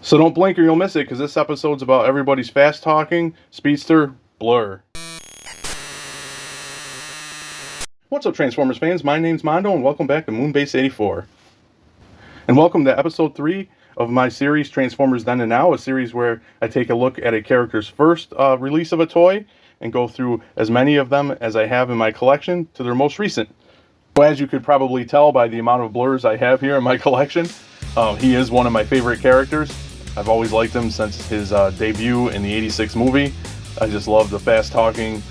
So don't blink or you'll miss it, because this episode's about everybody's fast-talking speedster, Blurr. What's up, Transformers fans? My name's Mondo, and welcome back to Moonbase 84. And welcome to episode 3 of my series, Transformers Then and Now, a series where I take a look at a character's first release of a toy and go through as many of them as I have in my collection to their most recent. So as you could probably tell by the amount of Blurs I have here in my collection, he is one of my favorite characters. I've always liked him since his debut in the '86 movie. I just love the fast-talking,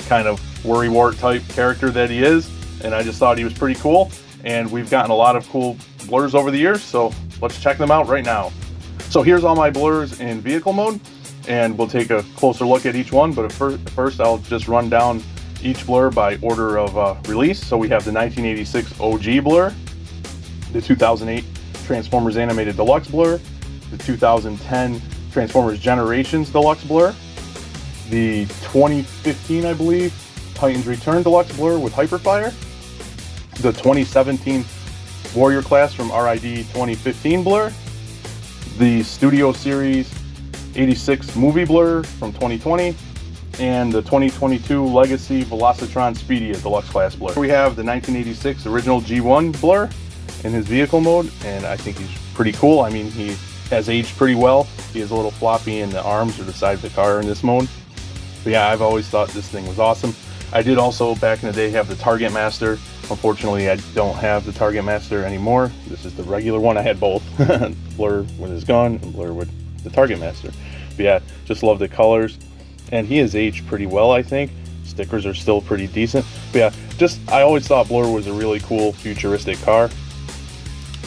kind of worrywart type character that he is, and I just thought he was pretty cool. And we've gotten a lot of cool Blurs over the years, so let's check them out right now. So here's all my Blurs in vehicle mode, and we'll take a closer look at each one. But first I'll just run down each Blur by order of release. So we have the 1986 OG Blur, the 2008 Transformers Animated Deluxe Blur, the 2010 Transformers Generations Deluxe Blur, the 2015, I believe, Titans Return Deluxe Blur with Hyperfire, the 2017 Warrior Class from RID 2015 Blur, the Studio Series 86 Movie Blur from 2020, and the 2022 Legacy Velocitron Speedia Deluxe Class Blur. We have the 1986 original G1 Blur in his vehicle mode, and I think he's pretty cool. I mean, he has aged pretty well. He is a little floppy in the arms or the side of the car in this mode. But yeah, I've always thought this thing was awesome. I did also, back in the day, have the Target Master. Unfortunately, I don't have the Target Master anymore. This is the regular one. I had both. Blur with his gun and Blur with the Target Master. But yeah, just love the colors. And he has aged pretty well, I think. Stickers are still pretty decent. But yeah, I always thought Blur was a really cool, futuristic car.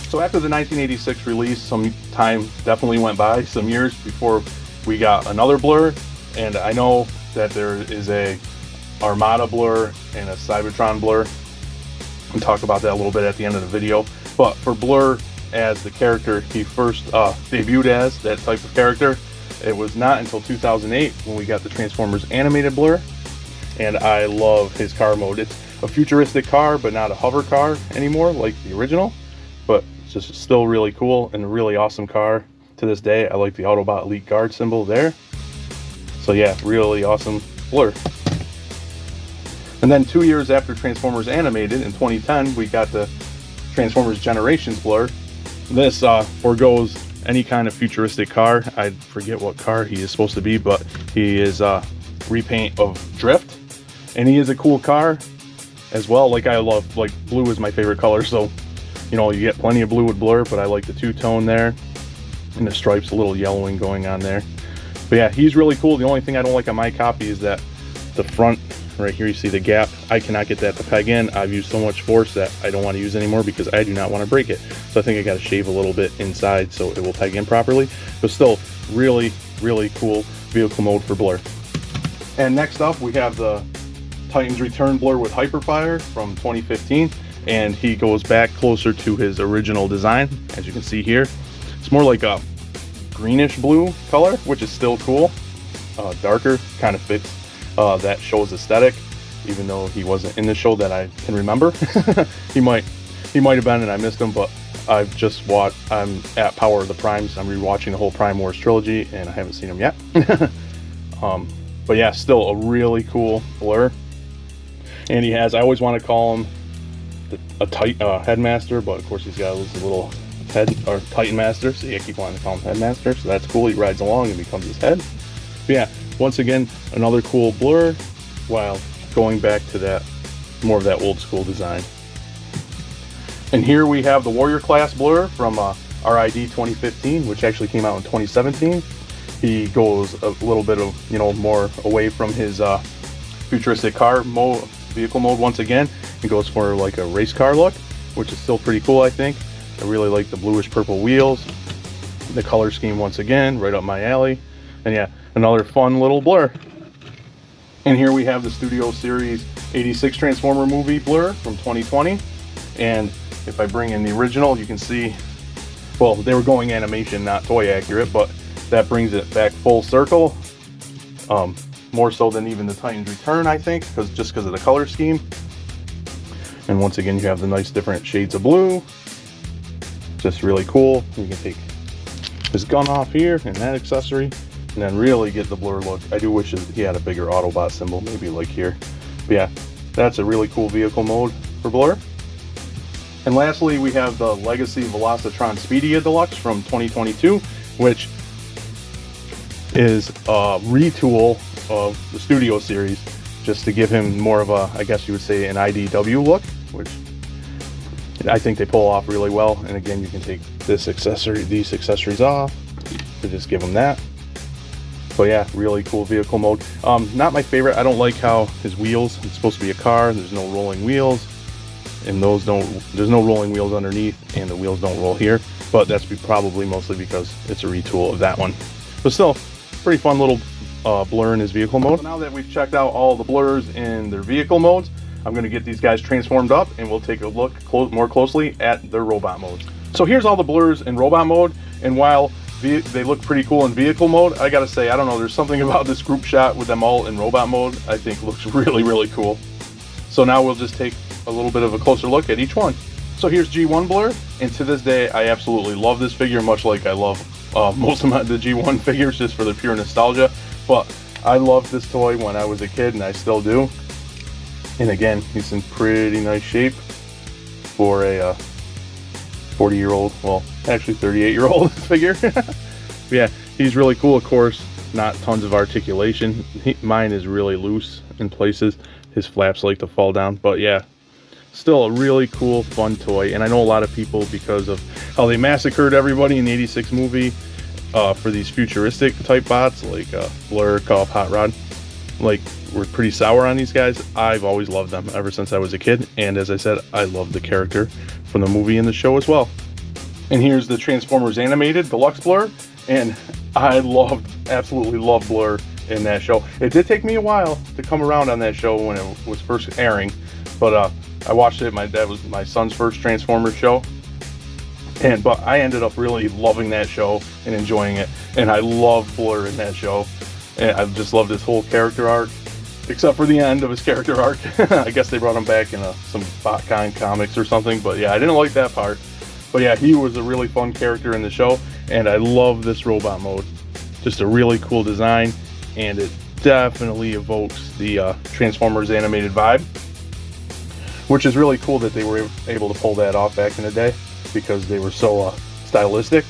So after the 1986 release, some time definitely went by, some years before we got another Blur. And I know that there is a Armada Blur and a Cybertron Blur. We'll talk about that a little bit at the end of the video. But for Blur as the character he first debuted as, that type of character, it was not until 2008 when we got the Transformers Animated Blur. And I love his car mode. It's a futuristic car, but not a hover car anymore like the original. But it's just still really cool and a really awesome car to this day. I like the Autobot Elite Guard symbol there. So yeah, really awesome Blur. And then 2 years after Transformers Animated, in 2010, we got the Transformers Generations Blur. This forgoes any kind of futuristic car. I forget what car he is supposed to be, but he is repaint of Drift. And he is a cool car as well. Like, I love, like, blue is my favorite color, so, you know, you get plenty of blue with Blur, but I like the two-tone there. And the stripes, a little yellowing going on there. But yeah, he's really cool. The only thing I don't like on my copy is that the front, right here, you see the gap. I cannot get that to peg in. I've used so much force that I don't want to use anymore because I do not want to break it. So I think I got to shave a little bit inside so it will peg in properly. But still, really, really cool vehicle mode for Blur. And next up, we have the Titans Return Blur with Hyperfire from 2015. And he goes back closer to his original design, as you can see here. It's more like a greenish blue color, which is still cool. Darker, kind of fits that show's aesthetic, even though he wasn't in the show that I can remember. he might have been and I missed him, but I've just watched, I'm at Power of the Primes. I'm rewatching the whole Prime Wars trilogy and I haven't seen him yet. But yeah, still a really cool Blur. And he has, I always want to call him a Headmaster, but of course he's got his little head, or Titan Master, so I keep wanting to call him Headmaster, so that's cool. He rides along and becomes his head. But yeah, once again, another cool Blur, while going back to that, more of that old school design. And here we have the Warrior Class Blur from RID 2015, which actually came out in 2017. He goes a little bit of, you know, more away from his futuristic car mode, vehicle mode once again. He goes for like a race car look, which is still pretty cool, I think. I really like the bluish purple wheels. The color scheme once again, right up my alley. And yeah, another fun little Blur. And here we have the Studio Series 86 Transformer movie Blur from 2020. And if I bring in the original, you can see, well, they were going animation, not toy accurate, but that brings it back full circle. More so than even the Titans Return, I think, just because of the color scheme. And once again, you have the nice different shades of blue. Just really cool. You can take his gun off here and that accessory, and then really get the Blurr look. I do wish he had a bigger Autobot symbol, maybe like here. But yeah, that's a really cool vehicle mode for Blurr. And lastly, we have the Legacy Velocitron Speedia Deluxe from 2022, which is a retool of the Studio series, just to give him more of a, I guess you would say, an IDW look, which I think they pull off really well. And again, you can take these accessories off to just give him that. But yeah, really cool vehicle mode. Not my favorite. I don't like how his wheels, it's supposed to be a car, there's no rolling wheels, and there's no rolling wheels underneath, and the wheels don't roll here. But that's probably mostly because it's a retool of that one. But still, pretty fun little Blurr in his vehicle mode. So now that we've checked out all the Blurrs in their vehicle modes, I'm going to get these guys transformed up, and we'll take a look more closely at their robot modes. So here's all the Blurrs in robot mode, and while they look pretty cool in vehicle mode, I gotta say, I don't know, there's something about this group shot with them all in robot mode I think looks really, really cool. So now we'll just take a little bit of a closer look at each one. So here's G1 Blurr, and to this day I absolutely love this figure, much like I love most of the G1 figures, just for the pure nostalgia. But I loved this toy when I was a kid, and I still do. And again, he's in pretty nice shape for a 40-year-old, well, actually 38-year-old figure. Yeah, he's really cool. Of course, not tons of articulation. Mine is really loose in places. His flaps like to fall down, but yeah, still a really cool, fun toy. And I know a lot of people, because of how they massacred everybody in the '86 movie for these futuristic type bots like Blurr, Co-op, Hot Rod, like, we're pretty sour on these guys. I've always loved them ever since I was a kid, and as I said, I love the character from the movie and the show as well. And here's the Transformers Animated Deluxe Blurr, and I absolutely loved Blurr in that show. It did take me a while to come around on that show when it was first airing, but I watched it. That was my son's first Transformers show, but I ended up really loving that show and enjoying it, and I loved Blurr in that show, and I just loved his whole character arc. Except for the end of his character arc. I guess they brought him back in some Botkind comics or something, but yeah, I didn't like that part. But yeah, he was a really fun character in the show, and I love this robot mode. Just a really cool design, and it definitely evokes the Transformers animated vibe, which is really cool that they were able to pull that off back in the day, because they were so stylistic.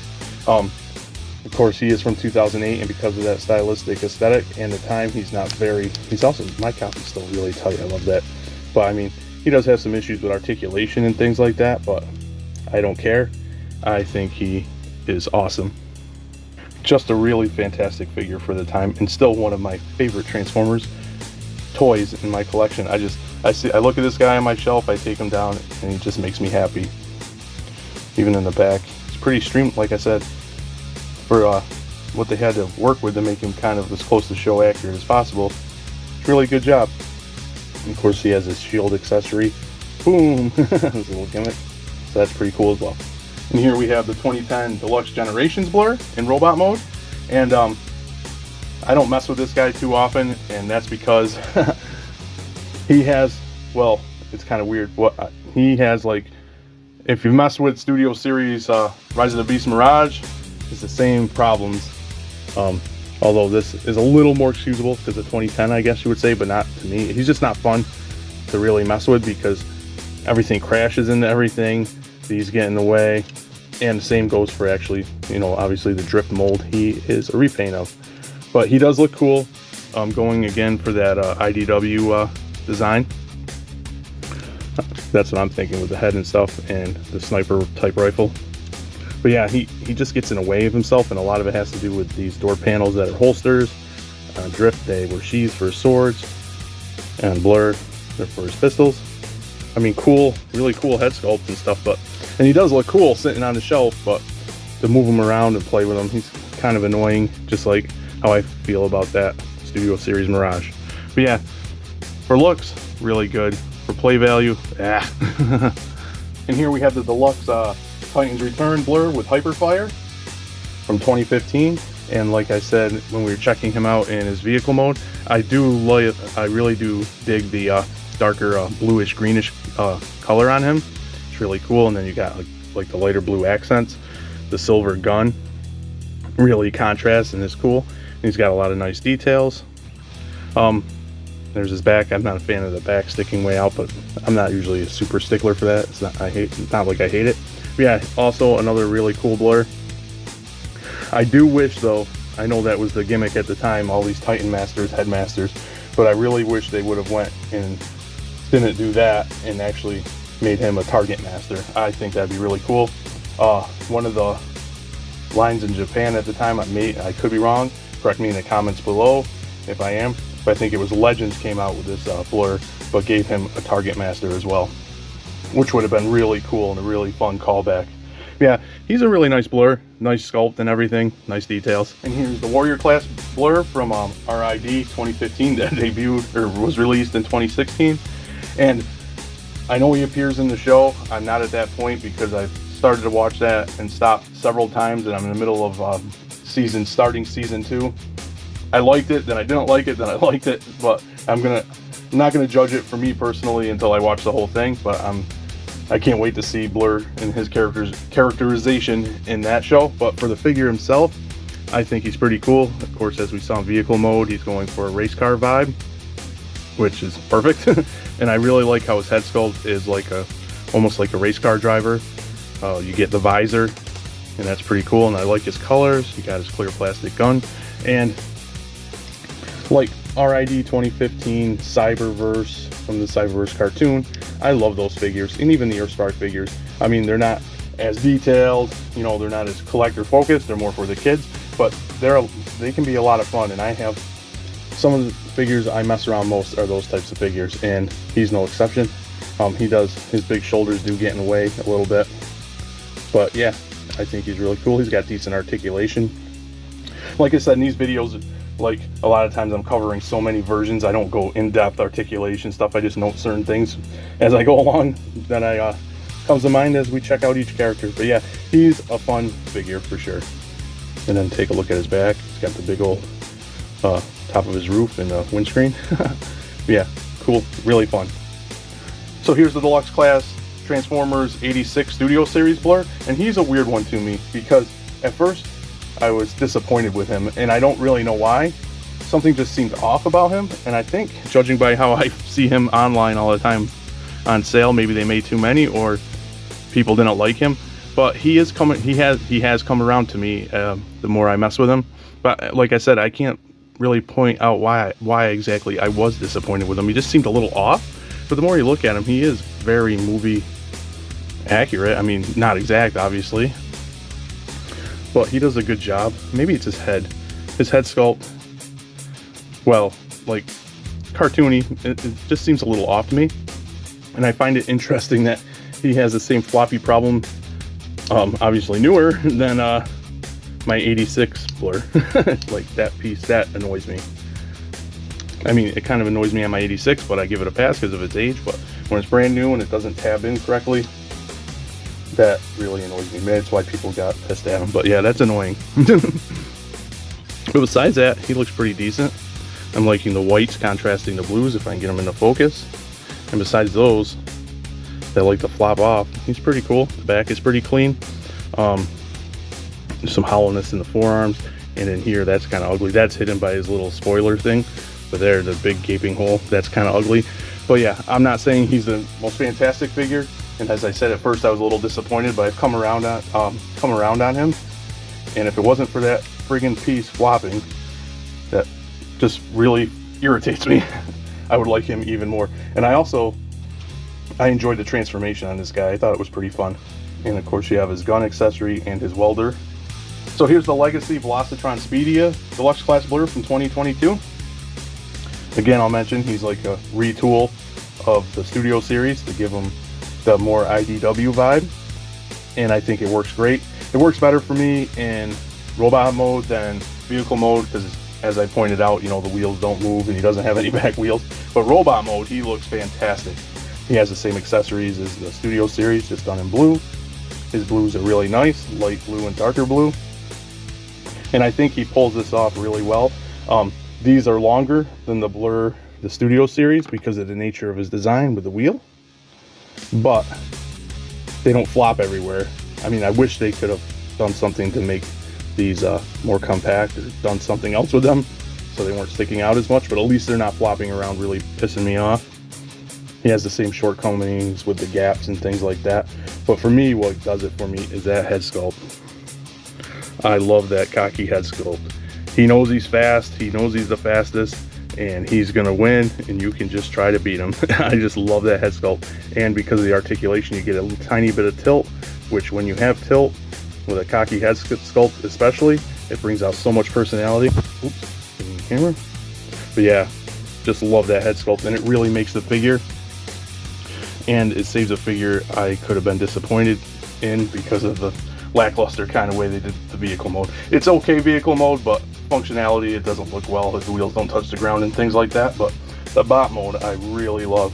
Of course, he is from 2008, and because of that stylistic aesthetic and the time, he's also, my copy's still really tight, I love that. But I mean, he does have some issues with articulation and things like that, but I don't care. I think he is awesome. Just a really fantastic figure for the time, and still one of my favorite Transformers toys in my collection. I look at this guy on my shelf, I take him down, and he just makes me happy. Even in the back, it's pretty streamed, like I said, for what they had to work with to make him kind of as close to show accurate as possible. It's a really good job. And of course, he has his shield accessory. Boom! His little gimmick. So that's pretty cool as well. And here we have the 2010 Deluxe Generations Blurr in robot mode. And I don't mess with this guy too often, and that's because he has, well, it's kind of weird. He has, like, if you mess with Studio Series Rise of the Beast Mirage, it's the same problems, although this is a little more excusable because of 2010, I guess you would say, but not to me. He's just not fun to really mess with because everything crashes into everything, these get in the way, and the same goes for actually, obviously the drift mold he is a repaint of. But he does look cool, going again for that IDW design. That's what I'm thinking with the head and stuff and the sniper type rifle. But yeah, he just gets in the way of himself, and a lot of it has to do with these door panels that are holsters. Drift, they were sheaths for his swords, and Blurr, they're for his pistols. I mean, cool, really cool head sculpt and stuff, and he does look cool sitting on the shelf, but to move him around and play with him, he's kind of annoying, just like how I feel about that Studio Series Mirage. But yeah, for looks, really good. For play value, And here we have the Deluxe Titans Return Blurr with Hyperfire from 2015, and like I said when we were checking him out in his vehicle mode, I really do dig the darker bluish greenish color on him. It's really cool, and then you got like the lighter blue accents, the silver gun, really contrasts and is cool. He's got a lot of nice details. There's his back. I'm not a fan of the back sticking way out, but I'm not usually a super stickler for that. It's not like I hate it. But yeah, also another really cool Blurr. I do wish though, I know that was the gimmick at the time, all these Titan Masters, Headmasters, but I really wish they would have went and didn't do that and actually made him a Target Master. I think that'd be really cool. One of the lines in Japan at the time, I could be wrong, correct me in the comments below if I am, but I think it was Legends came out with this Blurr, but gave him a Target Master as well, which would have been really cool and a really fun callback. Yeah, he's a really nice Blurr, nice sculpt and everything, nice details. And here's the Warrior class Blurr from RID 2015 that debuted or was released in 2016. And I know he appears in the show. I'm not at that point because I've started to watch that and stopped several times, and I'm in the middle of starting season 2. I liked it, then I didn't like it, then I liked it, but I'm not gonna judge it for me personally until I watch the whole thing. But I can't wait to see Blurr and his characterization in that show. But for the figure himself, I think he's pretty cool. Of course, as we saw in vehicle mode, he's going for a race car vibe, which is perfect. And I really like how his head sculpt is almost like a race car driver. You get the visor, and that's pretty cool. And I like his colors. He got his clear plastic gun, and like RID 2015 Cyberverse from the Cyberverse cartoon, I love those figures, and even the Earthspark figures. I mean, they're not as detailed, you know, they're not as collector focused, they're more for the kids, but they can be a lot of fun. And I have some of the figures I mess around most are those types of figures, and he's no exception. His big shoulders do get in the way a little bit, but yeah, I think he's really cool. He's got decent articulation. Like I said, in these videos, like a lot of times I'm covering so many versions, I don't go in-depth articulation stuff. I just note certain things as I go along that comes to mind as we check out each character. But yeah, he's a fun figure for sure. And then take a look at his back. He's got the big old top of his roof and the windscreen. Yeah, cool, really fun. So here's the deluxe class Transformers 86 Studio Series Blurr, and he's a weird one to me because at first I was disappointed with him, and I don't really know why. Something just seemed off about him, and I think, judging by how I see him online all the time on sale, maybe they made too many or people didn't like him. But he has come around to me the more I mess with him. But like I said, I can't really point out why exactly I was disappointed with him. He just seemed a little off. But the more you look at him, he is very movie accurate. I mean, not exact, obviously, but he does a good job. Maybe it's his head sculpt, well, like cartoony, it just seems a little off to me. And I find it interesting that he has the same floppy problem, obviously newer than my 86 Blurr. Like that piece, that annoys me. I mean, it kind of annoys me on my 86, but I give it a pass because of its age. But when it's brand new and it doesn't tab in correctly, that really annoys me. Maybe that's why people got pissed at him. But yeah, that's annoying. But besides that, he looks pretty decent. I'm liking the whites contrasting the blues if I can get them into focus. And besides those that like to flop off, he's pretty cool. The back is pretty clean. There's some hollowness in the forearms. And in here, that's kind of ugly. That's hidden by his little spoiler thing. But there, the big gaping hole, that's kind of ugly. But yeah, I'm not saying he's the most fantastic figure. And as I said at first, I was a little disappointed, but I've come around on him. And if it wasn't for that friggin' piece flopping, that just really irritates me, I would like him even more. And I enjoyed the transformation on this guy. I thought it was pretty fun. And of course, you have his gun accessory and his welder. So here's the Legacy Velocitron Speedia Deluxe Class Blurr from 2022. Again, I'll mention he's like a retool of the Studio Series to give him the more IDW vibe, and I think it works great. It works better for me in robot mode than vehicle mode because, as I pointed out, you know, the wheels don't move and he doesn't have any back wheels. But robot mode, he looks fantastic. He has the same accessories as the Studio Series, just done in blue. His blues are really nice, light blue and darker blue, and I think he pulls this off really well. These are longer than the Blurr, the Studio Series, because of the nature of his design with the wheel, but they don't flop everywhere. I mean, I wish they could have done something to make these more compact or done something else with them so they weren't sticking out as much, but at least they're not flopping around really pissing me off. He has the same shortcomings with the gaps and things like that, but for me, what does it for me is that head sculpt. I love that cocky head sculpt. He knows he's fast, he knows he's the fastest, and he's gonna win, and you can just try to beat him. I just love that head sculpt, and because of the articulation, you get a tiny bit of tilt, which when you have tilt with a cocky head sculpt especially, it brings out so much personality. Oops, in the camera. But yeah, just love that head sculpt, and it really makes the figure, and it saves a figure I could have been disappointed in because of the lackluster kind of way they did the vehicle mode. It's okay vehicle mode, but functionality, it doesn't look well, the wheels don't touch the ground and things like that. But the bot mode I really love.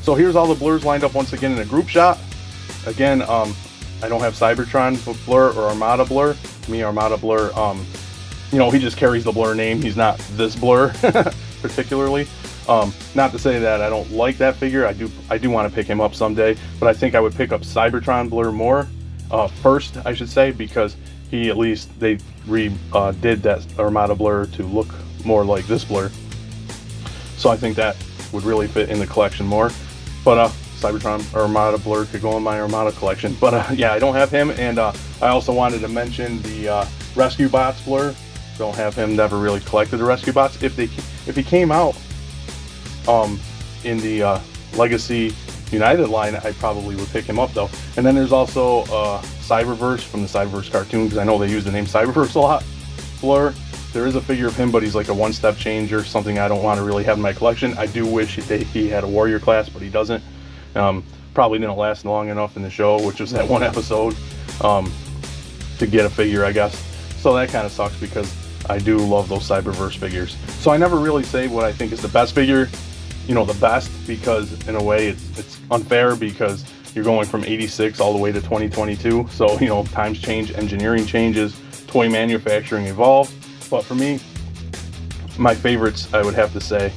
So here's all the blurs lined up once again in a group shot. Again, I don't have Cybertron Blur or Armada Blur. Me, Armada Blur, you know, he just carries the Blur name. He's not this Blur particularly. Not to say that I don't like that figure. I do want to pick him up someday, but I think I would pick up Cybertron Blur more first, I should say, because he, at least they did that Armada Blur to look more like this Blur. So I think that would really fit in the collection more. But Cybertron Armada Blur could go in my Armada collection. But yeah, I don't have him, and I also wanted to mention the Rescue Bots Blur. Don't have him. Never really collected the Rescue Bots. If he came out in the Legacy United line, I probably would pick him up though. And then there's also Cyberverse from the Cyberverse cartoon, because I know they use the name Cyberverse a lot. Blur. There is a figure of him, but he's like a one-step changer, something I don't want to really have in my collection. I do wish he had a warrior class, but he doesn't. Probably didn't last long enough in the show, which was that one episode, to get a figure, I guess. So that kind of sucks, because I do love those Cyberverse figures. So I never really say what I think is the best figure, you know, the best, because in a way it's unfair, because you're going from 86 all the way to 2022. So, you know, times change, engineering changes, toy manufacturing evolves. But for me, my favorites, I would have to say,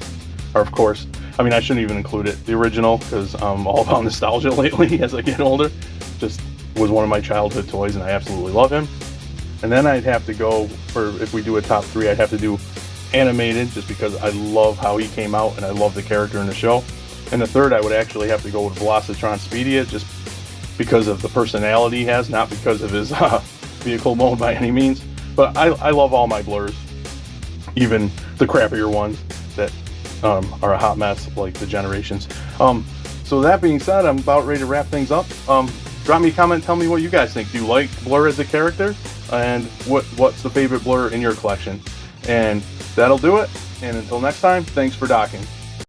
are, of course, I mean, I shouldn't even include it, the original, because I'm all about nostalgia lately as I get older. Just was one of my childhood toys, and I absolutely love him. And then I'd have to go for, if we do a top three, I'd have to do animated, just because I love how he came out and I love the character in the show. And the third, I would actually have to go with Velocitron Speedia, just because of the personality he has, not because of his vehicle mode by any means. But I love all my Blurs, even the crappier ones that are a hot mess, like the Generations. So that being said, I'm about ready to wrap things up. Drop me a comment, tell me what you guys think. Do you like Blur as a character? And what's the favorite Blur in your collection? And that'll do it. And until next time, thanks for docking.